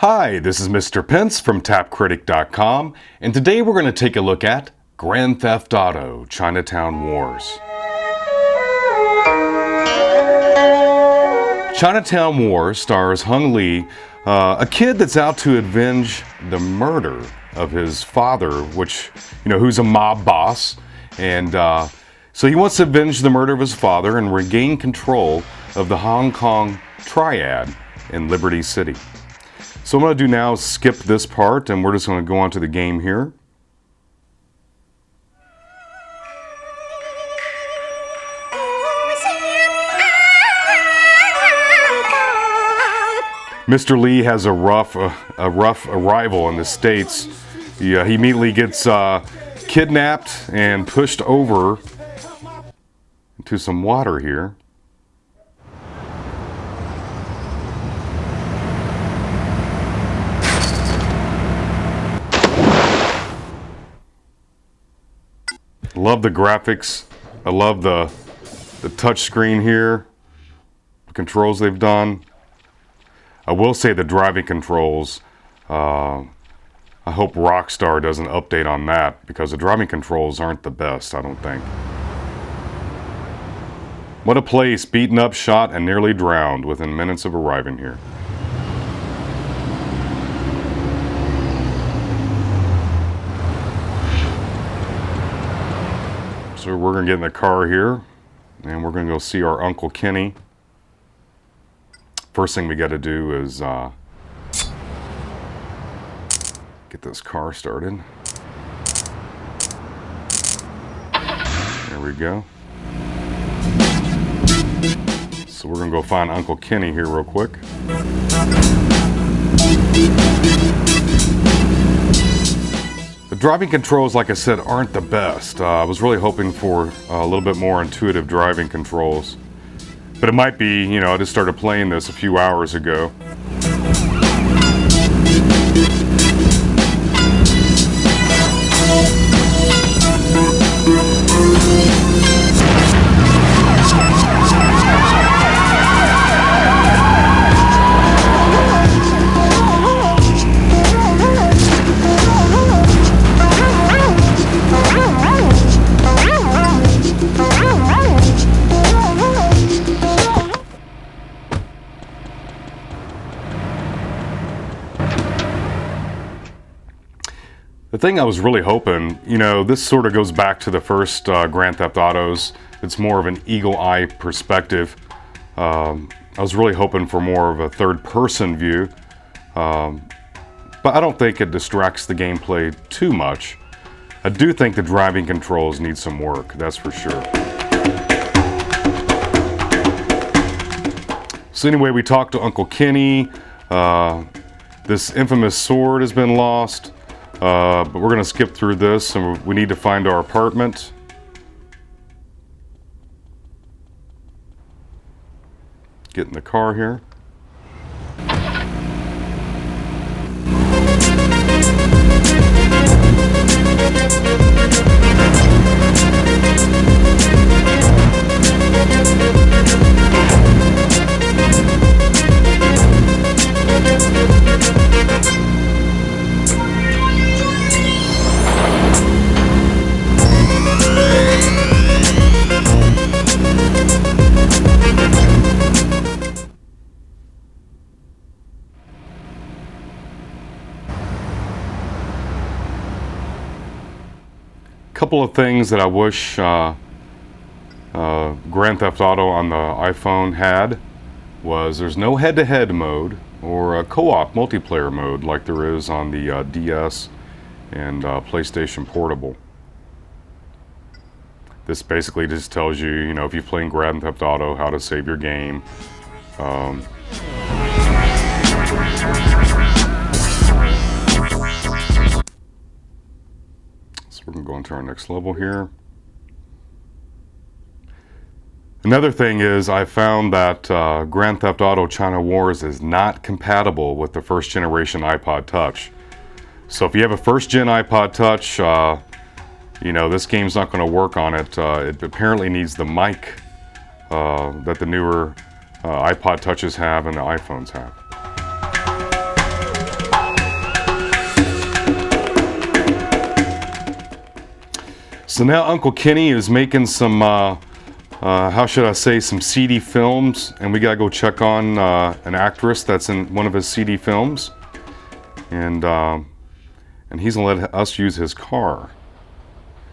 Hi, this is Mr. Pence from TapCritic.com, and today we're going to take a look at Grand Theft Auto Chinatown Wars. Chinatown Wars stars Hung Lee, a kid that's out to avenge the murder of his father, who's a mob boss, and so he wants to avenge the murder of his father and regain control of the Hong Kong Triad in Liberty City. So what I'm going to do now is skip this part, and we're just going to go on to the game here. Mr. Lee has a rough arrival in the States. He immediately gets kidnapped and pushed over into some water here. Love the graphics. I love the touch screen here. The controls they've done. I will say the driving controls, I hope Rockstar does an update on that, because the driving controls aren't the best, I don't think. What a place, beaten up, shot, and nearly drowned within minutes of arriving here. So we're going to get in the car here, and we're going to go see our Uncle Kenny. First thing we got to do is get this car started. There we go. So we're going to go find Uncle Kenny here real quick. The driving controls, like I said, aren't the best. I was really hoping for a little bit more intuitive driving controls. But it might be, I just started playing this a few hours ago. The thing I was really hoping, this sort of goes back to the first Grand Theft Autos. It's more of an eagle eye perspective. I was really hoping for more of a third-person view, but I don't think it distracts the gameplay too much. I do think the driving controls need some work, that's for sure. So anyway, we talked to Uncle Kenny. This infamous sword has been lost. But we're going to skip through this, and we need to find our apartment. Get in the car here. Couple of things that I wish Grand Theft Auto on the iPhone had was there's no head-to-head mode or a co-op multiplayer mode like there is on the DS and PlayStation Portable. This basically just tells you, if you're playing Grand Theft Auto, how to save your game. We're going to go into our next level here. Another thing is I found that Grand Theft Auto China Wars is not compatible with the first generation iPod Touch. So if you have a first gen iPod Touch, this game's not going to work on it. It apparently needs the mic that the newer iPod Touches have and the iPhones have. So now Uncle Kenny is making some, how should I say, some CD films, and we gotta go check on an actress that's in one of his CD films, and he's gonna let us use his car.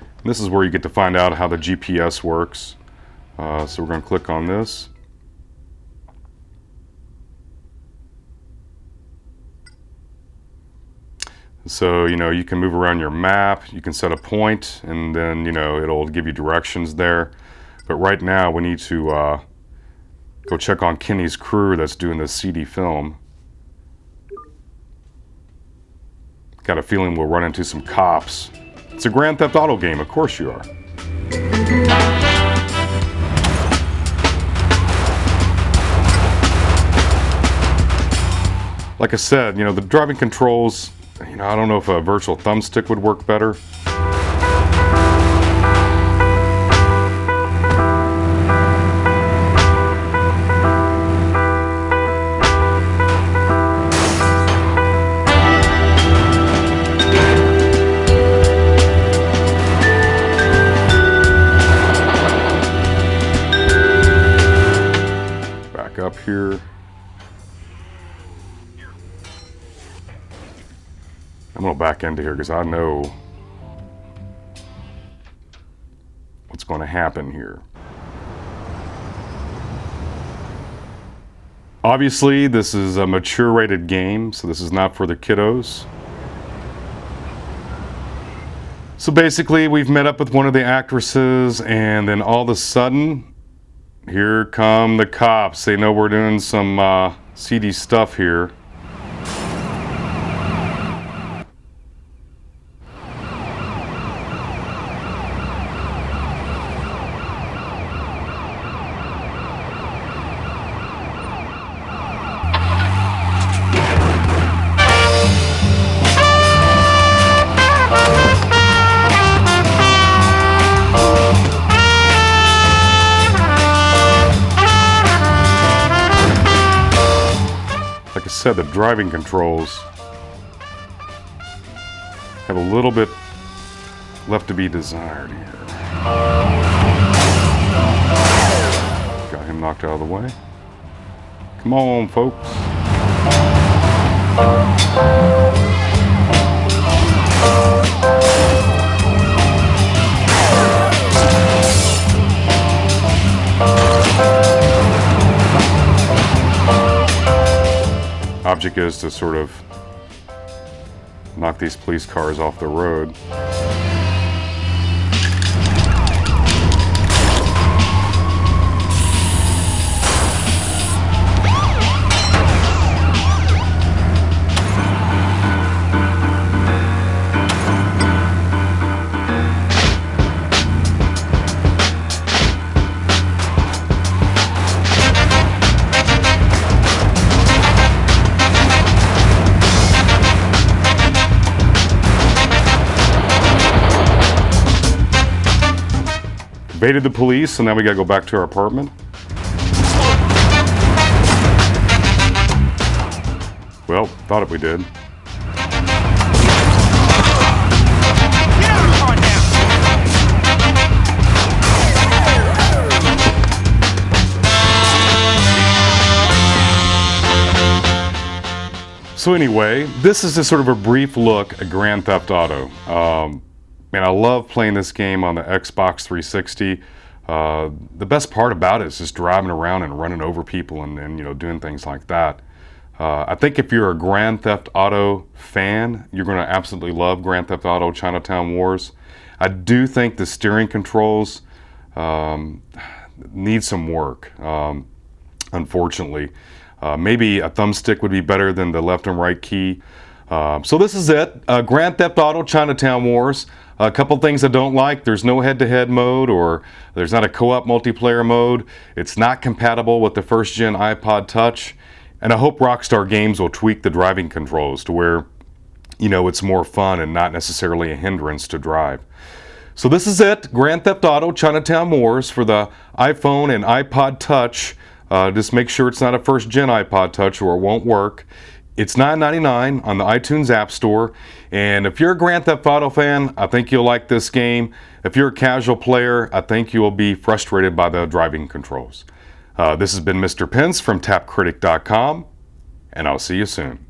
And this is where you get to find out how the GPS works. So we're gonna click on this. So, you can move around your map, you can set a point, and then, it'll give you directions there. But right now, we need to go check on Kenny's crew that's doing this CD film. Got a feeling we'll run into some cops. It's a Grand Theft Auto game, of course you are. Like I said, the driving controls, I don't know if a virtual thumbstick would work better. Back up here. I'm going to back into here because I know what's going to happen here. Obviously, this is a mature rated game, so this is not for the kiddos. So basically, we've met up with one of the actresses, and then all of a sudden, here come the cops. They know we're doing some seedy stuff here. Like I said, the driving controls have a little bit left to be desired here. Got him knocked out of the way. Come on, folks. Object is to sort of knock these police cars off the road. Evaded the police, so now we gotta go back to our apartment. Well, thought we did. So anyway, this is just sort of a brief look at Grand Theft Auto. Man, I love playing this game on the Xbox 360. The best part about it is just driving around and running over people and doing things like that. I think if you're a Grand Theft Auto fan, you're going to absolutely love Grand Theft Auto Chinatown Wars. I do think the steering controls need some work, unfortunately. Maybe a thumbstick would be better than the left and right key. So this is it, Grand Theft Auto Chinatown Wars. A couple things I don't like: there's no head-to-head mode, or there's not a co-op multiplayer mode. It's not compatible with the first-gen iPod Touch. And I hope Rockstar Games will tweak the driving controls to where, it's more fun and not necessarily a hindrance to drive. So this is it, Grand Theft Auto Chinatown Wars for the iPhone and iPod Touch. Just make sure it's not a first-gen iPod Touch or it won't work. It's $9.99 on the iTunes App Store. And if you're a Grand Theft Auto fan, I think you'll like this game. If you're a casual player, I think you will be frustrated by the driving controls. This has been Mr. Pence from TapCritic.com, and I'll see you soon.